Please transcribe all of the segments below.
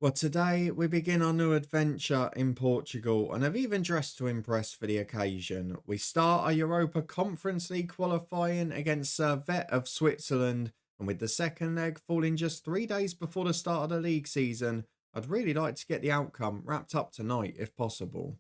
Well, today we begin our new adventure in Portugal and have even dressed to impress for the occasion. We start our Europa Conference League qualifying against Servette of Switzerland, and with the second leg falling just 3 days before the start of the league season, I'd really like to get the outcome wrapped up tonight if possible.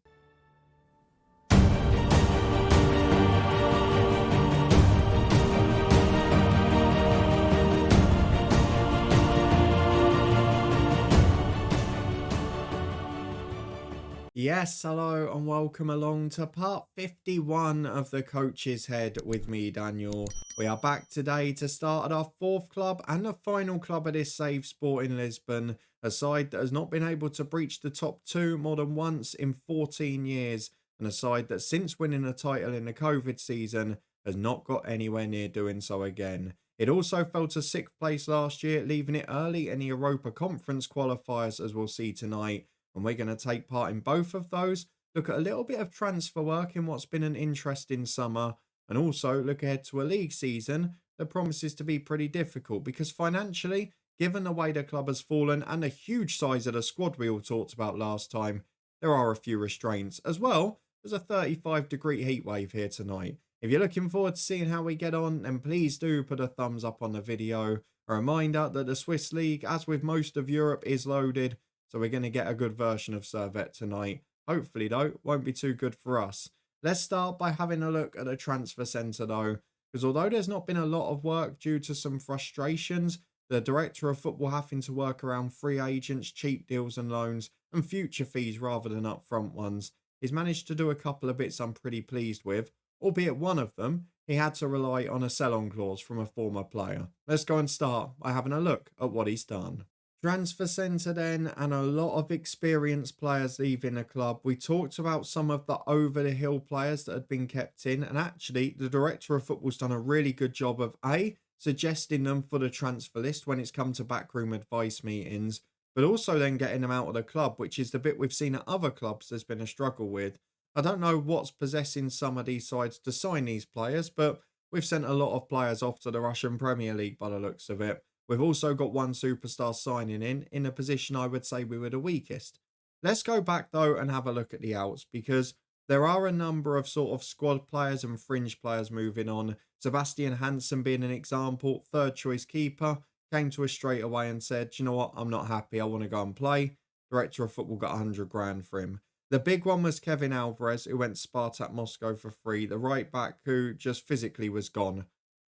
Yes, hello and welcome along to part 51 of the Coach's Head with me, Daniel. We are back today to start at our fourth club and the final club of this save, Sporting Lisbon, a side that has not been able to breach the top two more than once in 14 years, and a side that since winning the title in the COVID season has not got anywhere near doing so again. It also fell to sixth place last year, leaving it early in the Europa Conference qualifiers, as we'll see tonight, and we're going to take part in both of those, look at a little bit of transfer work in what's been an interesting summer, and also look ahead to a league season that promises to be pretty difficult because financially, given the way the club has fallen and the huge size of the squad we all talked about last time, there are a few restraints, as well as a 35-degree heat wave here tonight. If you're looking forward to seeing how we get on, then please do put a thumbs up on the video. A reminder that the Swiss League, as with most of Europe, is loaded, so we're going to get a good version of Servette tonight. Hopefully, though, won't be too good for us. Let's start by having a look at the transfer centre, though, because although there's not been a lot of work due to some frustrations, the director of football having to work around free agents, cheap deals and loans, and future fees rather than upfront ones, he's managed to do a couple of bits I'm pretty pleased with, albeit one of them, he had to rely on a sell-on clause from a former player. Let's go and start by having a look at what he's done. Transfer centre then, and a lot of experienced players leaving the club. We talked about some of the over-the-hill players that had been kept in, and actually the director of football's done a really good job of suggesting them for the transfer list when it's come to backroom advice meetings, but also then getting them out of the club, which is the bit we've seen at other clubs there's been a struggle with. I don't know what's possessing some of these sides to sign these players, but we've sent a lot of players off to the Russian Premier League by the looks of it. We've also got one superstar signing in a position I would say we were the weakest. Let's go back though and have a look at the outs, because there are a number of sort of squad players and fringe players moving on. Sebastian Hansen being an example, third choice keeper, came to us straight away and said, you know what, I'm not happy, I want to go and play. Director of football got 100 grand for him. The big one was Kevin Alvarez, who went to Spartak Moscow for free, the right back who just physically was gone.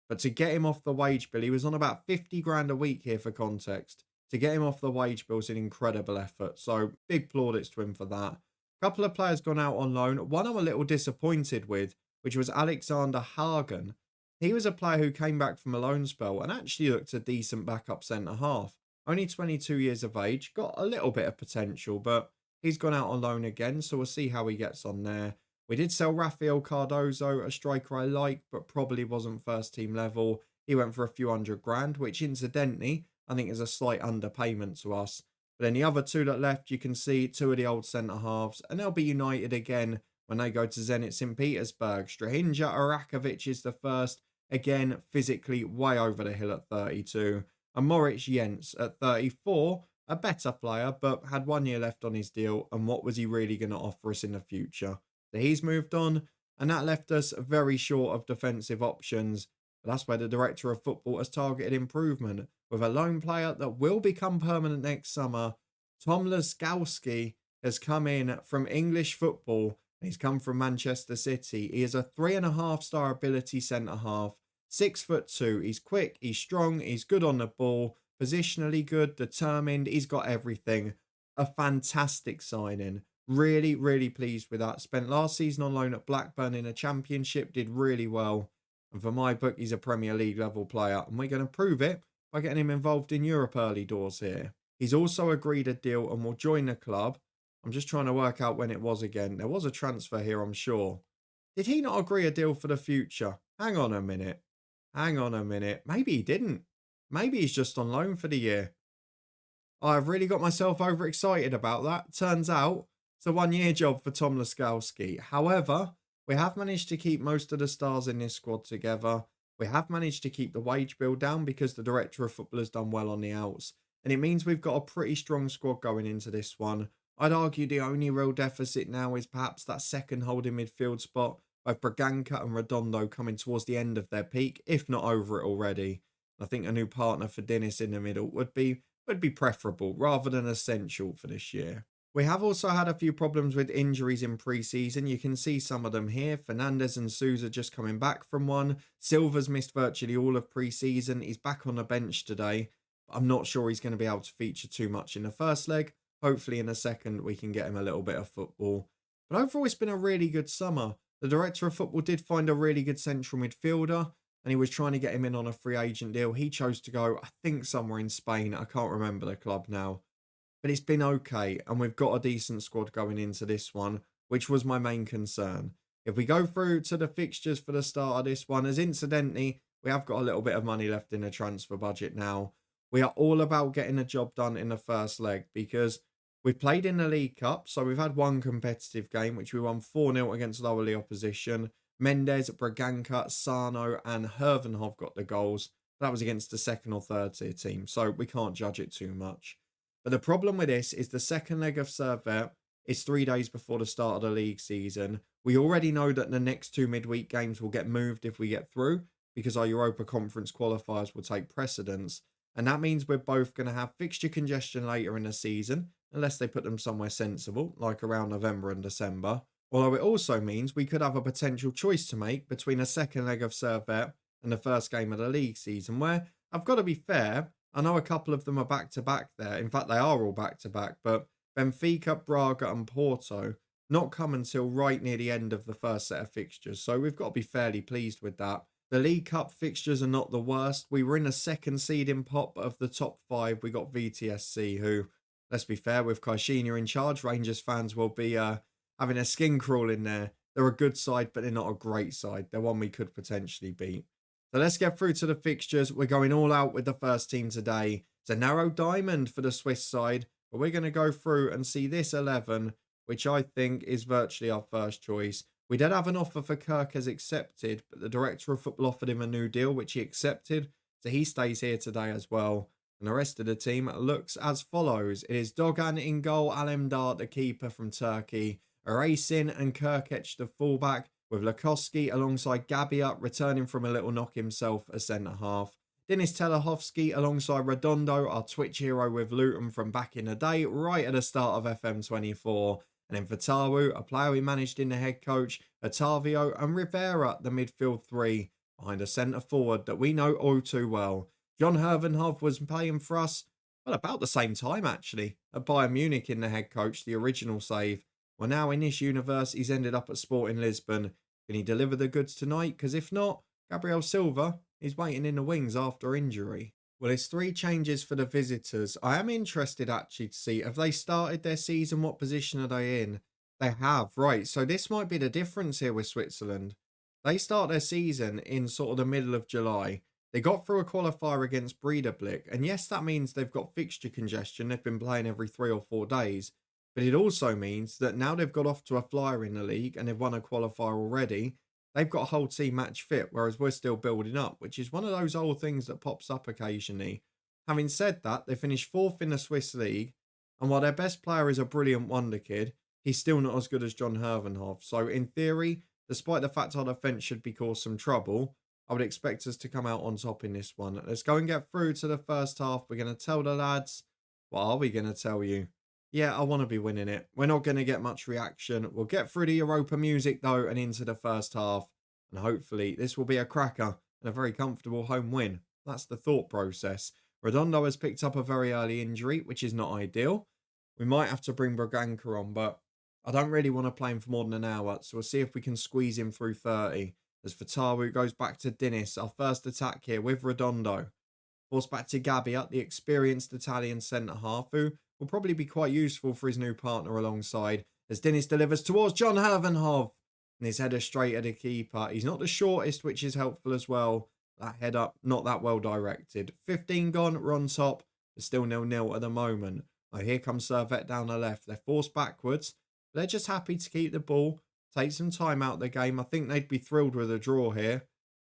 But to get him off the wage bill, he was on about 50 grand a week here for context. To get him off the wage bill is an incredible effort. So big plaudits to him for that. A couple of players gone out on loan. One I'm a little disappointed with, which was Alexander Hagen. He was a player who came back from a loan spell and actually looked a decent backup centre half. Only 22 years of age, got a little bit of potential, but he's gone out on loan again, so we'll see how he gets on there. We did sell Rafael Cardozo, a striker I like, but probably wasn't first team level. He went for a few hundred grand, which incidentally, I think is a slight underpayment to us. But then the other two that left, you can see two of the old centre halves, and they'll be united again when they go to Zenit St. Petersburg. Strahinja Arakovic is the first, again, physically way over the hill at 32. And Moritz Jens at 34, a better player, but had 1 year left on his deal, and what was he really going to offer us in the future? So he's moved on, and that left us very short of defensive options. But that's where the director of football has targeted improvement with a lone player that will become permanent next summer. Tom Laskowski has come in from English football, and he's come from Manchester City. He is a 3.5-star ability centre half, 6'2". He's quick, he's strong, he's good on the ball, positionally good, determined. He's got everything. A fantastic signing. Really, really pleased with that. Spent last season on loan at Blackburn in a championship, did really well. And for my book, he's a Premier League level player. And we're going to prove it by getting him involved in Europe early doors here. He's also agreed a deal and will join the club. I'm just trying to work out when it was again. There was a transfer here, I'm sure. Did he not agree a deal for the future? Hang on a minute. Hang on a minute. Maybe he didn't. Maybe he's just on loan for the year. I've really got myself overexcited about that. Turns out it's a 1 year job for Tom Laskowski. However, we have managed to keep most of the stars in this squad together. We have managed to keep the wage bill down because the director of football has done well on the outs. and it means we've got a pretty strong squad going into this one. I'd argue the only real deficit now is perhaps that second holding midfield spot. Both Braganca and Redondo coming towards the end of their peak, if not over it already. I think a new partner for Dennis in the middle would be preferable rather than essential for this year. We have also had a few problems with injuries in pre-season. You can see some of them here. Fernandez and Souza just coming back from one. Silva's missed virtually all of pre-season. He's back on the bench today. I'm not sure he's going to be able to feature too much in the first leg. Hopefully in the second we can get him a little bit of football. But overall it's been a really good summer. The director of football did find a really good central midfielder, and he was trying to get him in on a free agent deal. He chose to go, I think, somewhere in Spain. I can't remember the club now. But it's been okay, and we've got a decent squad going into this one, which was my main concern. If we go through to the fixtures for the start of this one, as incidentally, we have got a little bit of money left in the transfer budget now. We are all about getting a job done in the first leg because we've played in the League Cup, so we've had one competitive game, which we won 4-0 against lower league opposition. Mendes, Braganca, Sano and Hervenhoff got the goals. That was against the second or third tier team, so we can't judge it too much. But the problem with this is the second leg of Servette is 3 days before the start of the league season. We already know that the next 2 midweek games will get moved if we get through, because our Europa Conference qualifiers will take precedence. And that means we're both going to have fixture congestion later in the season, unless they put them somewhere sensible, like around November and December. Although it also means we could have a potential choice to make between a second leg of Servette and the first game of the league season, where, I've got to be fair, I know a couple of them are back-to-back there. In fact, they are all back-to-back, but Benfica, Braga and Porto not come until right near the end of the first set of fixtures, so we've got to be fairly pleased with that. The League Cup fixtures are not the worst. We were in a second seeding pot, but of the top 5, we got VTSC, who, let's be fair, with Caixinha in charge, Rangers fans will be having a skin crawl in there. They're a good side, but they're not a great side. They're one we could potentially beat. So let's get through to the fixtures. We're going all out with the first team today. It's a narrow diamond for the Swiss side, but we're going to go through and see this 11, which I think is virtually our first choice. We did have an offer for Kirk as accepted, but the director of football offered him a new deal, which he accepted. So he stays here today as well. And the rest of the team looks as follows. It is Dogan in goal, Alemdar, the keeper from Turkey, Erasin and Kirkech, the fullback, with Lakoski alongside Gabia, returning from a little knock himself, a centre-half. Denis Telehovsky alongside Redondo, our Twitch hero with Luton from back in the day, right at the start of FM24. And then for Tawu, a player we managed in the head coach, Otavio and Rivera, the midfield 3, behind a centre-forward that we know all too well. John Hervenhoff was playing for us, well, about the same time actually, at Bayern Munich in the head coach, the original save. Well, now in this universe, he's ended up at Sporting Lisbon. Can he deliver the goods tonight? Because if not, Gabriel Silva is waiting in the wings after injury. Well, it's 3 changes for the visitors. I am interested actually to see, have they started their season? What position are they in? They have, right. So this might be the difference here with Switzerland. They start their season in sort of the middle of July. They got through a qualifier against Breidablik. And yes, that means they've got fixture congestion. They've been playing every 3 or 4 days. But it also means that now they've got off to a flyer in the league and they've won a qualifier already, they've got a whole team match fit, whereas we're still building up, which is one of those old things that pops up occasionally. Having said that, they finished 4th in the Swiss league, and while their best player is a brilliant wonder kid, he's still not as good as John Hervenhoff. So in theory, despite the fact our defence should be cause some trouble, I would expect us to come out on top in this one. Let's go and get through to the first half. We're going to tell the lads, what are we going to tell you? Yeah, I want to be winning it. We're not going to get much reaction. We'll get through the Europa music though and into the first half. And hopefully this will be a cracker and a very comfortable home win. That's the thought process. Redondo has picked up a very early injury, which is not ideal. We might have to bring Braganca on, but I don't really want to play him for more than an hour. So we'll see if we can squeeze him through 30. As Fatawu goes back to Dinis, our first attack here with Redondo. Forced back to Gabia, the experienced Italian centre-half, who will probably be quite useful for his new partner alongside, as Dennis delivers towards John Hervenhoff. And his header straight at the keeper. He's not the shortest, which is helpful as well. That head up, not that well directed. 15 gone, we're on top. It's still 0-0 at the moment. Oh, here comes Servette down the left. They're forced backwards. They're just happy to keep the ball, take some time out of the game. I think they'd be thrilled with a draw here.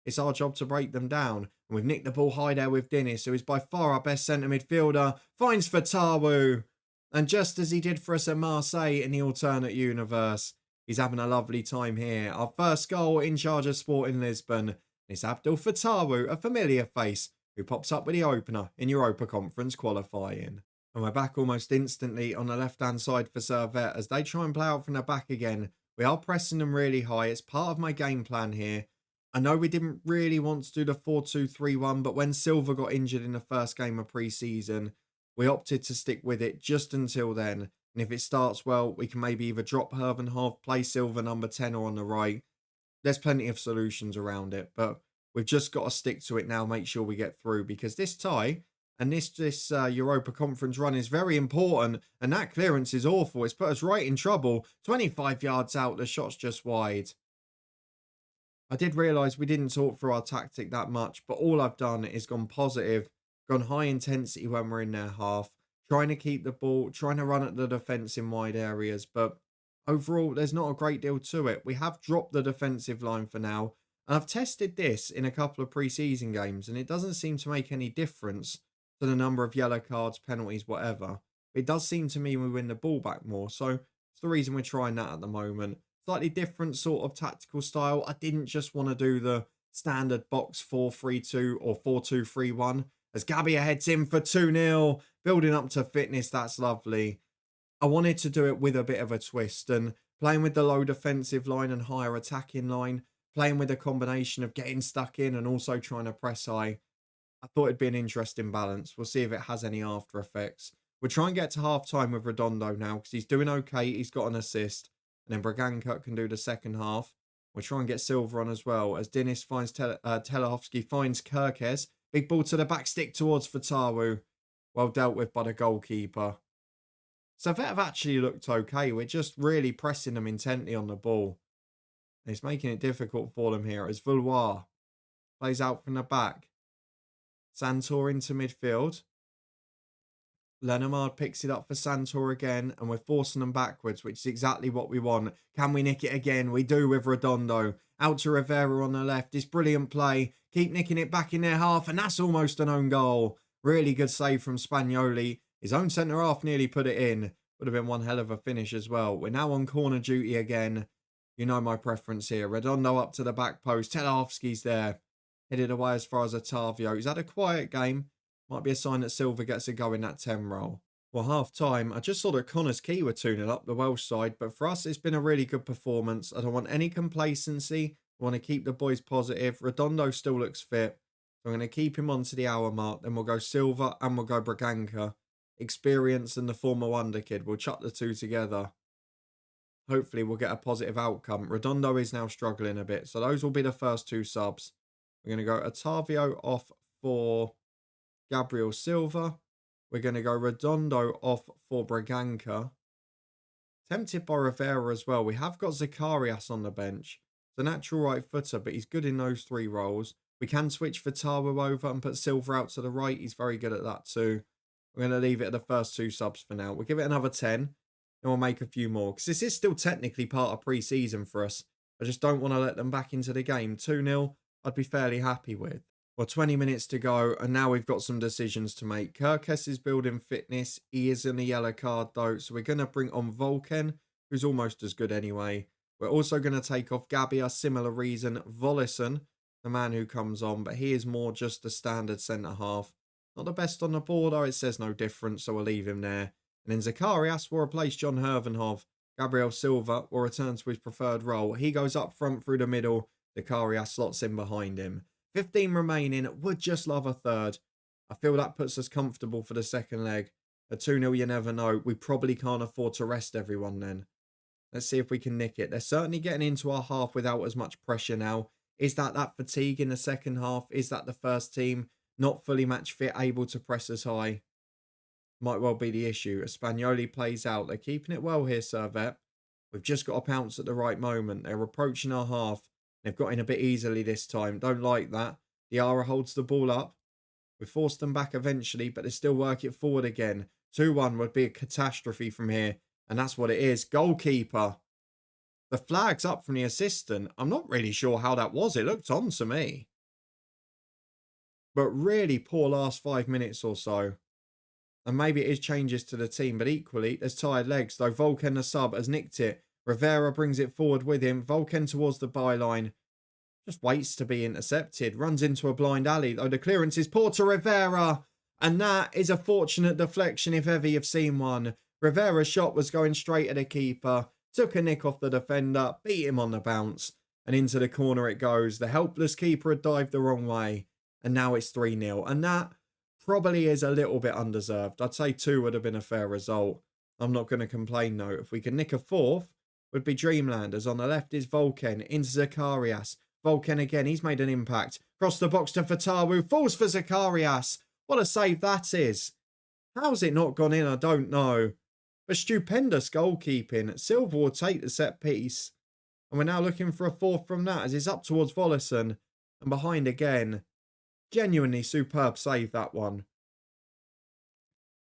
It's our job to break them down. And we've nicked the ball high there with Dennis, who is by far our best centre midfielder. Finds Fatawu. And just as he did for us at Marseille in the alternate universe, he's having a lovely time here. Our first goal in charge of Sporting Lisbon. It's Abdul Fatawu, a familiar face, who pops up with the opener in Europa Conference qualifying. And we're back almost instantly on the left-hand side for Servette as they try and play out from the back again. We are pressing them really high. It's part of my game plan here. I know we didn't really want to do the 4-2-3-1, but when Silva got injured in the first game of pre-season, we opted to stick with it just until then. And if it starts well, we can maybe either drop Herven half, play Silva number 10 or on the right. There's plenty of solutions around it, but we've just got to stick to it now, make sure we get through, because this tie and this Europa Conference run is very important, and that clearance is awful. It's put us right in trouble. 25 yards out, the shot's just wide. I did realise we didn't talk through our tactic that much, but all I've done is gone positive, gone high intensity when we're in their half, trying to keep the ball, trying to run at the defence in wide areas, but overall, there's not a great deal to it. We have dropped the defensive line for now, and I've tested this in a couple of pre-season games, and it doesn't seem to make any difference to the number of yellow cards, penalties, whatever. It does seem to me we win the ball back more, so it's the reason we're trying that at the moment. Slightly different sort of tactical style. I didn't just want to do the standard box 4-3-2 or 4-2-3-1. As Gabia heads in for 2-0, building up to fitness, that's lovely. I wanted to do it with a bit of a twist, and playing with the low defensive line and higher attacking line, playing with a combination of getting stuck in and also trying to press high. I thought it'd be an interesting balance. We'll see if it has any after effects. We'll try and get to half time with Redondo now because he's doing okay. He's got an assist. And then Braganca can do the second half. We'll try and get Silva on as well as Dennis finds Telehovsky finds Kirkes. Big ball to the back stick towards Fatawu. Well dealt with by the goalkeeper. Servette have actually looked okay. We're just really pressing them intently on the ball. And it's making it difficult for them here as Vouloir plays out from the back. Santor into midfield. Lenormand picks it up for Santor again, and we're forcing them backwards, which is exactly what we want. Can we nick it again? We do with Redondo. Out to Rivera on the left. It's brilliant play. Keep nicking it back in their half, and that's almost an own goal. Really good save from Spagnoli. His own centre-half nearly put it in. Would have been one hell of a finish as well. We're now on corner duty again. You know my preference here. Redondo up to the back post. Telehovsky's there. Headed away as far as Otavio. He's had a quiet game. Might be a sign that Silva gets a go in that 10 role. Well, half time, I just saw that Connor's Key were tuning up the Welsh side, but for us, it's been a really good performance. I don't want any complacency. I want to keep the boys positive. Redondo still looks fit. So I'm going to keep him on to the hour mark. Then we'll go Silva and we'll go Braganca. Experience and the former wonder kid. We'll chuck the two together. Hopefully, we'll get a positive outcome. Redondo is now struggling a bit, so those will be the first two subs. We're going to go Otavio off for Gabriel Silva. We're going to go Redondo off for Braganca. Tempted by Rivera as well. We have got Zacharias on the bench. It's a natural right footer, but he's good in those three roles. We can switch Fatawu over and put Silva out to the right. He's very good at that too. We're going to leave it at the first two subs for now. We'll give it another 10. And we'll make a few more. Because this is still technically part of pre-season for us. I just don't want to let them back into the game. 2-0, I'd be fairly happy with. Well, 20 minutes to go, and now we've got some decisions to make. Kirkes is building fitness. He is in a yellow card, though, so we're going to bring on Volken, who's almost as good anyway. We're also going to take off Gabia, similar reason. Volison, the man who comes on, but he is more just a standard centre-half. Not the best on the board, though. It says no difference, so we'll leave him there. And then Zacharias will replace John Hervenhov. Gabriel Silva will return to his preferred role. He goes up front through the middle. Zacharias slots in behind him. 15 remaining. Would just love a third. I feel that puts us comfortable for the second leg. A 2-0, you never know. We probably can't afford to rest everyone then. Let's see if we can nick it. They're certainly getting into our half without as much pressure now. Is that fatigue in the second half? Is that the first team not fully match fit, able to press as high? Might well be the issue. As Spagnoli plays out. They're keeping it well here, Servette. We've just got to pounce at the right moment. They're approaching our half. They've got in a bit easily this time. Don't like that. Diarra holds the ball up. We forced them back eventually, but they still work it forward again. 2-1 would be a catastrophe from here. And that's what it is. Goalkeeper. The flag's up from the assistant. I'm not really sure how that was. It looked on to me. but really poor last 5 minutes or so. And maybe it is changes to the team, but equally, there's tired legs, though Volken, the sub, has nicked it. Rivera brings it forward with him. Volken towards the byline. Just waits to be intercepted. Runs into a blind alley, though the clearance is poor to Rivera. And that is a fortunate deflection if ever you've seen one. Rivera's shot was going straight at the keeper. Took a nick off the defender. Beat him on the bounce. And into the corner it goes. The helpless keeper had dived the wrong way. And now it's 3-0. And that probably is a little bit undeserved. I'd say 2 would have been a fair result. I'm not going to complain though. If we can nick a 4th, would be Dreamlanders. On the left is Volken. Into Zakarias. Volken again. He's made an impact. Cross the box to Fatawu. Falls for Zakarias. What a save that is. How's it not gone in? I don't know. But stupendous goalkeeping. Silva will take the set piece. And we're now looking for a 4th from that as it's up towards Volleson. And behind again. Genuinely superb save, that one.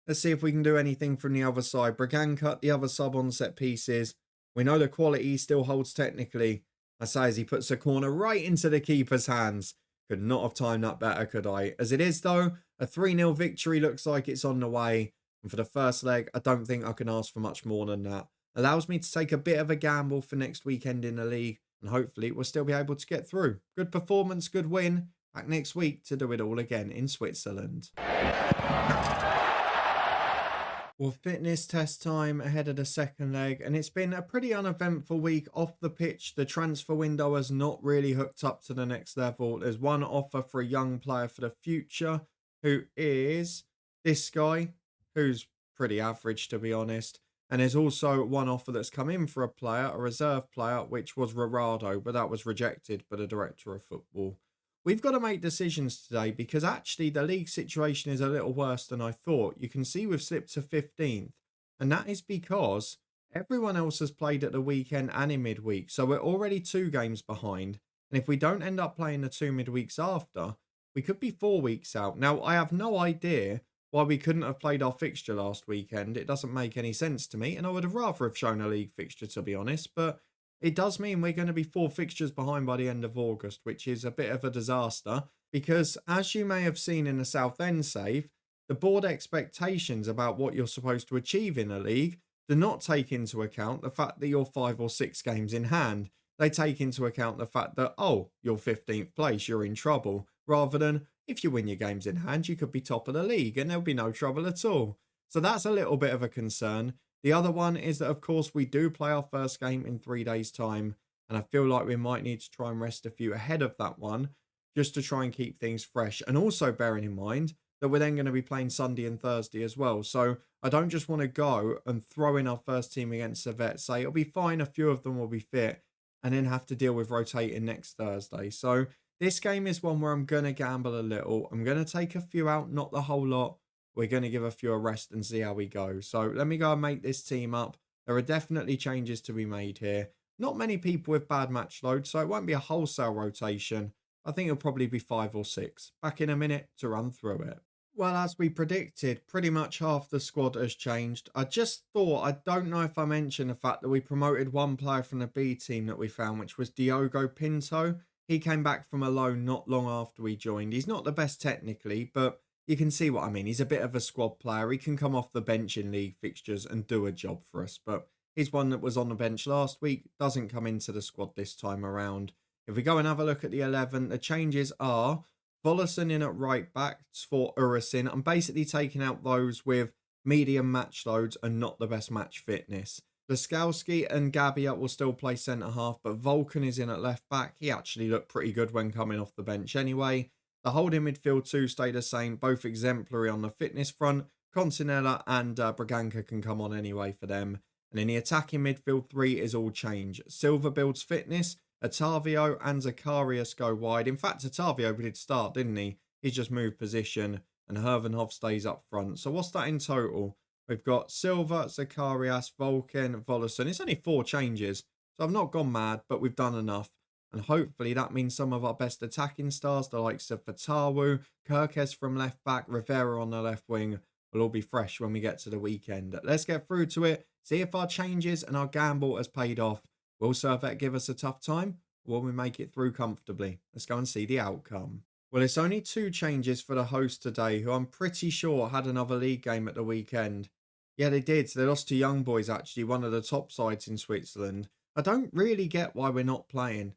Let's see if we can do anything from the other side. Braganca, the other sub on set pieces. We know the quality still holds technically. I say as he puts a corner right into the keeper's hands. Could not have timed that better, could I? As it is though, a 3-0 victory looks like it's on the way. And for the first leg, I don't think I can ask for much more than that. Allows me to take a bit of a gamble for next weekend in the league. And hopefully we'll still be able to get through. Good performance, good win. Back next week to do it all again in Switzerland. Well, fitness test time ahead of the second leg, and it's been a pretty uneventful week off the pitch. The transfer window has not really hooked up to the next level. There's one offer for a young player for the future, who is this guy, who's pretty average to be honest. And there's also one offer that's come in for a player, a reserve player, which was Rorado, but that was rejected by the director of football. We've got to make decisions today because actually the league situation is a little worse than I thought. You can see we've slipped to 15th, and that is because everyone else has played at the weekend and in midweek. So we're already 2 games behind. And if we don't end up playing the 2 midweeks after, we could be 4 weeks out. Now, I have no idea why we couldn't have played our fixture last weekend. It doesn't make any sense to me, and I would have rather have shown a league fixture, to be honest, but it does mean we're going to be 4 fixtures behind by the end of August, which is a bit of a disaster because, as you may have seen in the Southend save, the board expectations about what you're supposed to achieve in a league do not take into account the fact that you're 5 or 6 games in hand. They take into account the fact that, oh, you're 15th place, you're in trouble, rather than if you win your games in hand, you could be top of the league and there'll be no trouble at all. So that's a little bit of a concern. The other one is that, of course, we do play our first game in 3 days' time, and I feel like we might need to try and rest a few ahead of that one, just to try and keep things fresh. And also bearing in mind that we're then going to be playing Sunday and Thursday as well. So I don't just want to go and throw in our first team against Servette, say it'll be fine, a few of them will be fit, and then have to deal with rotating next Thursday. So this game is one where I'm going to gamble a little. I'm going to take a few out, not the whole lot. We're going to give a few a rest and see how we go. So let me go and make this team up. There are definitely changes to be made here. Not many people with bad match load, so it won't be a wholesale rotation. I think it'll probably be 5 or 6. Back in a minute to run through it. Well, as we predicted, pretty much half the squad has changed. I just thought, I don't know if I mentioned the fact that we promoted one player from the B team that we found, which was Diogo Pinto. He came back from a loan not long after we joined. He's not the best technically, but you can see what I mean. He's a bit of a squad player. He can come off the bench in league fixtures and do a job for us. But he's one that was on the bench last week. Doesn't come into the squad this time around. If we go and have a look at the 11, the changes are Volleson in at right back for Urisin. I'm basically taking out those with medium match loads and not the best match fitness. Laskowski and Gabbia will still play centre half, but Volkan is in at left back. He actually looked pretty good when coming off the bench anyway. The holding midfield 2 stay the same, both exemplary on the fitness front. Continella and Braganca can come on anyway for them. And in the attacking midfield 3 is all change. Silva builds fitness. Otavio and Zakarias go wide. In fact, Otavio did start, didn't he? He's just moved position. And Hervenhoff stays up front. So what's that in total? We've got Silva, Zakarias, Volken, Volleson. It's only 4 changes. So I've not gone mad, but we've done enough. And hopefully that means some of our best attacking stars, the likes of Fatawu, Kirkes from left back, Rivera on the left wing, will all be fresh when we get to the weekend. Let's get through to it, see if our changes and our gamble has paid off. Will Servette give us a tough time, or will we make it through comfortably? Let's go and see the outcome. Well, it's only two changes for the host today, who I'm pretty sure had another league game at the weekend. Yeah, they did. They lost to Young Boys, actually, one of the top sides in Switzerland. I don't really get why we're not playing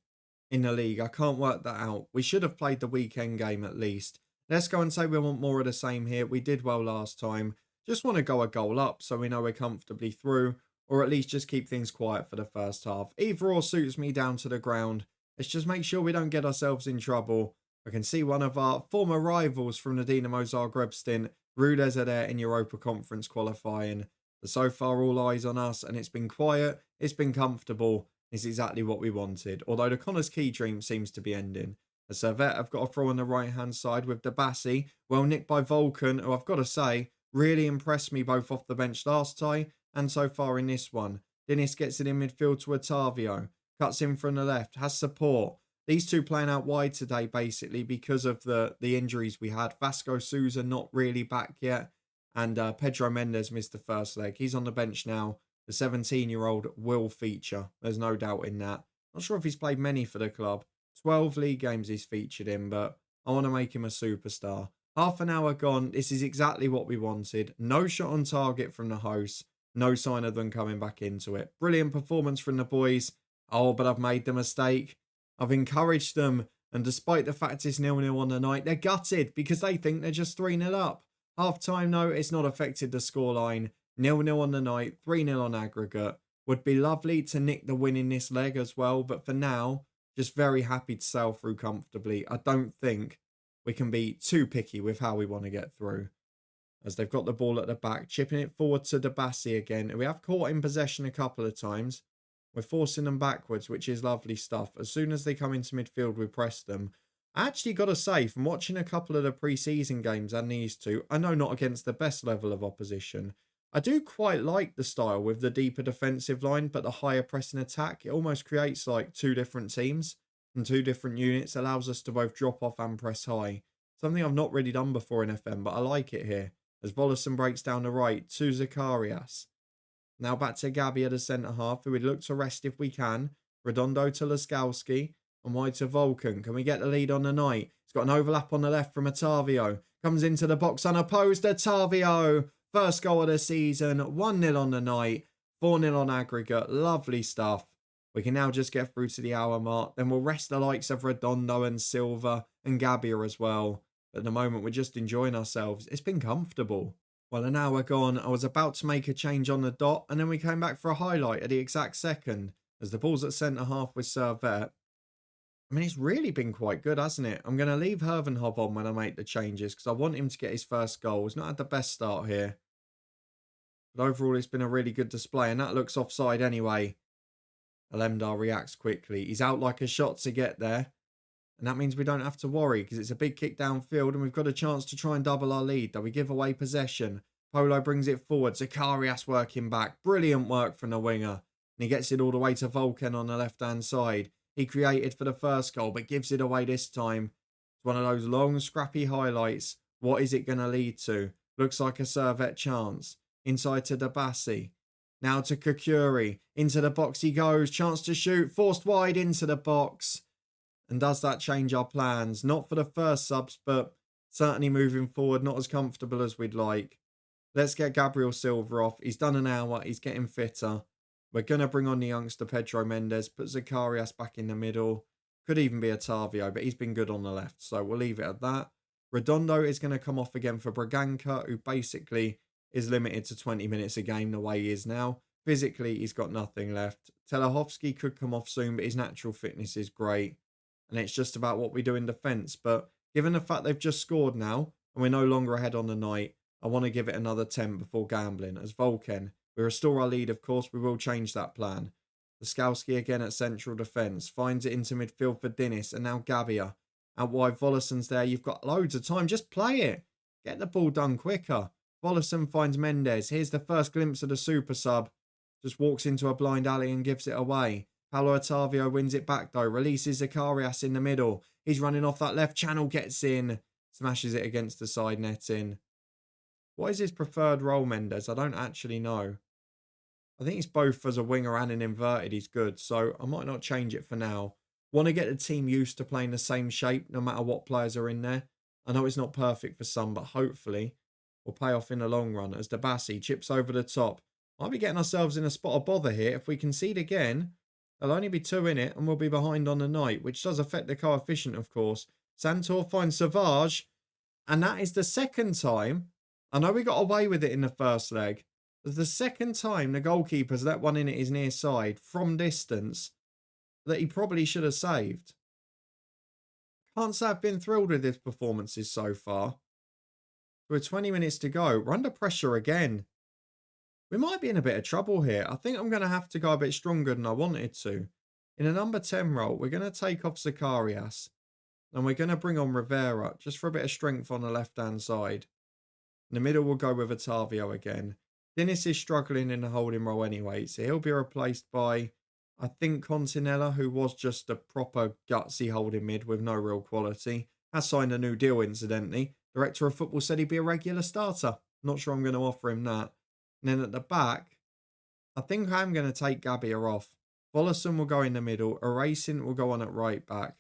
in the league. I can't work that out. We should have played the weekend game at least. Let's go and say we want more of the same here. We did well last time. Just want to go a goal up so we know we're comfortably through, or at least just keep things quiet for the first half. Either or suits me down to the ground. Let's just make sure we don't get ourselves in trouble. I can see one of our former rivals from the Dinamo Zagreb stint, Rudez, are there in Europa Conference qualifying. But so far, all eyes on us, and it's been quiet, it's been comfortable. It's exactly what we wanted. Although the Connors Key dream seems to be ending. The Servette have got a throw on the right-hand side with Dabassi, well nicked by Vulcan, who I've got to say, really impressed me both off the bench last time and so far in this one. Dennis gets it in midfield to Otavio, cuts in from the left, has support. These two playing out wide today, basically, because of the injuries we had. Vasco Souza not really back yet. And Pedro Mendes missed the first leg. He's on the bench now. The 17-year-old will feature. There's no doubt in that. Not sure if he's played many for the club. 12 league games he's featured in, but I want to make him a superstar. Half an hour gone. This is exactly what we wanted. No shot on target from the hosts. No sign of them coming back into it. Brilliant performance from the boys. Oh, but I've made the mistake. I've encouraged them, and despite the fact it's 0-0 on the night, they're gutted because they think they're just 3-0 up. Half time, though, it's not affected the scoreline. 0-0 on the night, 3-0 on aggregate. Would be lovely to nick the win in this leg as well, but for now, just very happy to sail through comfortably. I don't think we can be too picky with how we want to get through. As they've got the ball at the back, chipping it forward to Dabassi again. We have caught in possession a couple of times. We're forcing them backwards, which is lovely stuff. As soon as they come into midfield, we press them. I actually got to say, from watching a couple of the pre-season games and these two, I know not against the best level of opposition, I do quite like the style with the deeper defensive line, but the higher pressing attack. It almost creates like two different teams and two different units. Allows us to both drop off and press high. Something I've not really done before in FM, but I like it here. As Volleson breaks down the right to Zacharias. Now back to Gabby at the centre half, who we'd look to rest if we can. Redondo to Laskowski and wide to Vulcan. Can we get the lead on the night? He's got an overlap on the left from Otavio. Comes into the box unopposed. Otavio. First goal of the season. 1-0 on the night. 4-0 on aggregate. Lovely stuff. We can now just get through to the hour mark. Then we'll rest the likes of Redondo and Silva and Gabbia as well. At the moment, we're just enjoying ourselves. It's been comfortable. Well, an hour gone, I was about to make a change on the dot, and then we came back for a highlight at the exact second, as the ball's at centre-half with Servette. I mean, it's really been quite good, hasn't it? I'm going to leave Hervenhoff on when I make the changes, because I want him to get his first goal. He's not had the best start here. But overall, it's been a really good display, and that looks offside anyway. Alemdar reacts quickly. He's out like a shot to get there. And that means we don't have to worry because it's a big kick downfield and we've got a chance to try and double our lead, though we give away possession. Polo brings it forward. Zacharias working back. Brilliant work from the winger. And he gets it all the way to Vulcan on the left-hand side. He created for the first goal but gives it away this time. It's one of those long, scrappy highlights. What is it going to lead to? Looks like a Servette chance. Inside to Dabassi. Now to Kakuri. Into the box he goes. Chance to shoot. Forced wide into the box. And does that change our plans? Not for the first subs, but certainly moving forward, not as comfortable as we'd like. Let's get Gabriel Silva off. He's done an hour. He's getting fitter. We're going to bring on the youngster Pedro Mendes, put Zacharias back in the middle. Could even be Otavio, but he's been good on the left, so we'll leave it at that. Redondo is going to come off again for Braganca, who basically is limited to 20 minutes a game the way he is now. Physically, he's got nothing left. Telehovsky could come off soon, but his natural fitness is great. And it's just about what we do in defence. But given the fact they've just scored now, and we're no longer ahead on the night, I want to give it another 10 before gambling. As Vulcan, we restore our lead, of course, we will change that plan. Laskowski again at central defence. Finds it into midfield for Dennis, and now Gabbia. Out wide, Voleson's there. You've got loads of time. Just play it. Get the ball done quicker. Voleson finds Mendes. Here's the first glimpse of the super sub. Just walks into a blind alley and gives it away. Paulo Otavio wins it back though. Releases Zacharias in the middle. He's running off that left channel. Gets in. Smashes it against the side netting. What is his preferred role, Mendes? I don't actually know. I think he's both as a winger and an inverted. He's good. So I might not change it for now. Want to get the team used to playing the same shape no matter what players are in there. I know it's not perfect for some, but hopefully will pay off in the long run as Dabassi chips over the top. Might be getting ourselves in a spot of bother here. If we concede again, there'll only be 2 in it and we'll be behind on the night, which does affect the coefficient, of course. Santor finds Savage, and that is the second time. I know we got away with it in the first leg. It's the second time the goalkeeper's let one in at his near side from distance that he probably should have saved. Can't say I've been thrilled with his performances so far. With 20 minutes to go, we're under pressure again. We might be in a bit of trouble here. I think I'm going to have to go a bit stronger than I wanted to. In a number 10 role, we're going to take off Zacharias. And we're going to bring on Rivera, just for a bit of strength on the left-hand side. In the middle, we'll go with Otavio again. Dennis is struggling in the holding role anyway, so he'll be replaced by, I think, Continella, who was just a proper gutsy holding mid with no real quality. Has signed a new deal, incidentally. Director of football said he'd be a regular starter. Not sure I'm going to offer him that. And then at the back, I think I'm going to take Gabbia off. Vollison will go in the middle. Erasing will go on at right back.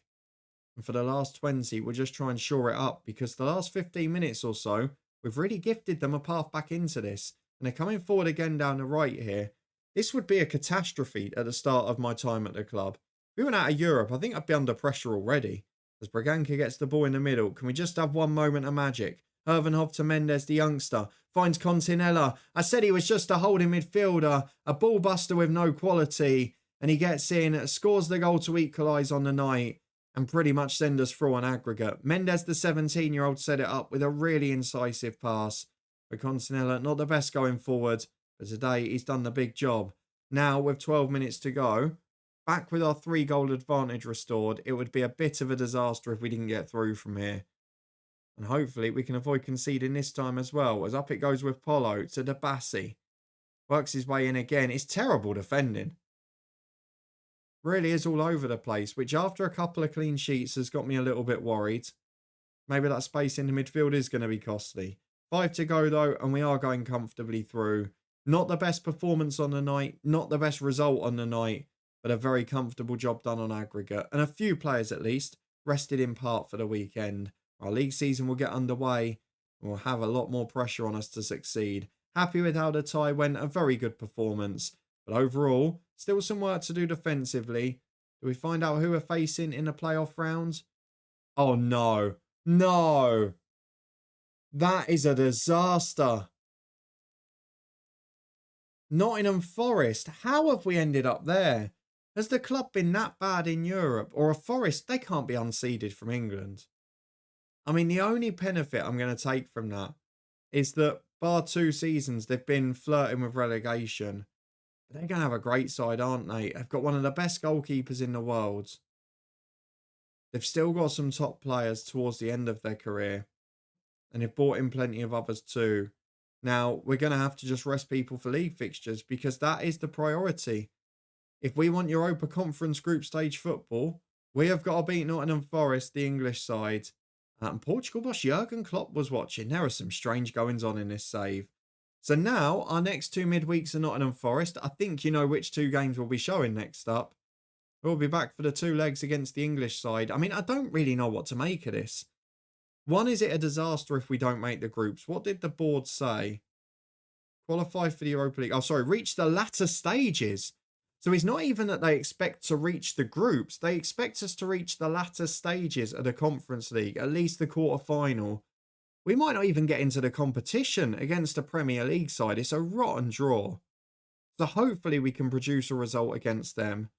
And for the last 20, we'll just try and shore it up, because the last 15 minutes or so, we've really gifted them a path back into this. And they're coming forward again down the right here. This would be a catastrophe at the start of my time at the club. If we went out of Europe, I think I'd be under pressure already. As Braganca gets the ball in the middle, can we just have one moment of magic? Hervenhoff to Mendes, the youngster. Finds Continella. I said he was just a holding midfielder. A ball buster with no quality. And he gets in, scores the goal to equalise on the night. And pretty much send us through on aggregate. Mendes, the 17-year-old, set it up with a really incisive pass. But Continella, not the best going forward. But today, he's done the big job. Now, with 12 minutes to go, back with our 3-goal advantage restored, it would be a bit of a disaster if we didn't get through from here. And hopefully, we can avoid conceding this time as well. As up it goes with Polo to Dabassi. Works his way in again. It's terrible defending. Really is all over the place, which after a couple of clean sheets has got me a little bit worried. Maybe that space in the midfield is going to be costly. 5 to go though, and we are going comfortably through. Not the best performance on the night, not the best result on the night, but a very comfortable job done on aggregate. And a few players at least rested in part for the weekend. Our league season will get underway and we'll have a lot more pressure on us to succeed. Happy with how the tie went, a very good performance. But overall, still some work to do defensively. Do we find out who we're facing in the playoff rounds? Oh no. No. That is a disaster. Nottingham Forest. How have we ended up there? Has the club been that bad in Europe? Or a Forest, they can't be unseeded from England. I mean, the only benefit I'm going to take from that is that bar 2 seasons, they've been flirting with relegation. They're going to have a great side, aren't they? They've got one of the best goalkeepers in the world. They've still got some top players towards the end of their career. And they've brought in plenty of others too. Now, we're going to have to just rest people for league fixtures because that is the priority. If we want Europa Conference group stage football, we have got to beat Nottingham Forest, the English side. And Portugal boss Jurgen Klopp was watching. There are some strange goings on in this save. So now, our next 2 midweeks are Nottingham Forest. I think you know which 2 games we'll be showing next up. We'll be back for the 2 legs against the English side. I mean, I don't really know what to make of this. One, is it a disaster if we don't make the groups? What did the board say? Qualify for the Europa League. Oh, sorry, reach the latter stages. So it's not even that they expect to reach the groups. They expect us to reach the latter stages of the Conference League, at least the quarter-final. We might not even get into the competition against a Premier League side. It's a rotten draw. So hopefully we can produce a result against them.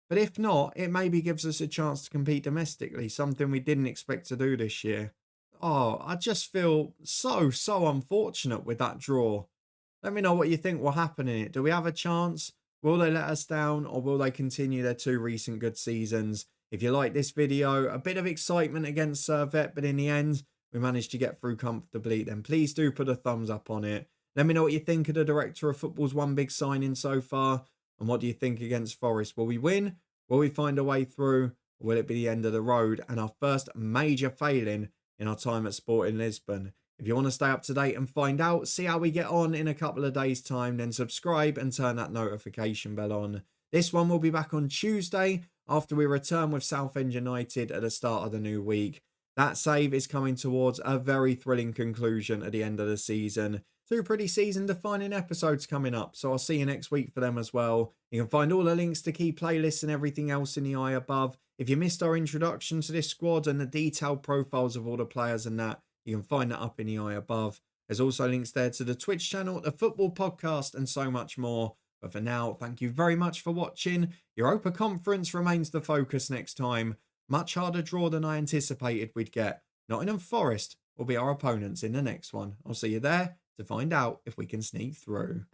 But if not, it maybe gives us a chance to compete domestically, something we didn't expect to do this year. Oh, I just feel so unfortunate with that draw. Let me know what you think will happen in it. Do we have a chance? Will they let us down, or will they continue their 2 recent good seasons? If you like this video, a bit of excitement against Servette, but in the end, we managed to get through comfortably, then please do put a thumbs up on it. Let me know what you think of the Director of Football's one big signing so far. And what do you think against Forest? Will we win? Will we find a way through? Or will it be the end of the road and our first major failing in our time at Sporting Lisbon? If you want to stay up to date and find out, see how we get on in a couple of days' time, then subscribe and turn that notification bell on. This one will be back on Tuesday. after we return with Southend United at the start of the new week. That save is coming towards a very thrilling conclusion at the end of the season. Two pretty season-defining episodes coming up, so I'll see you next week for them as well. You can find all the links to key playlists and everything else in the eye above. If you missed our introduction to this squad and the detailed profiles of all the players and that, you can find that up in the eye above. There's also links there to the Twitch channel, the football podcast, and so much more. But for now, thank you very much for watching. Europa Conference remains the focus next time. Much harder draw than I anticipated we'd get. Nottingham Forest will be our opponents in the next one. I'll see you there to find out if we can sneak through.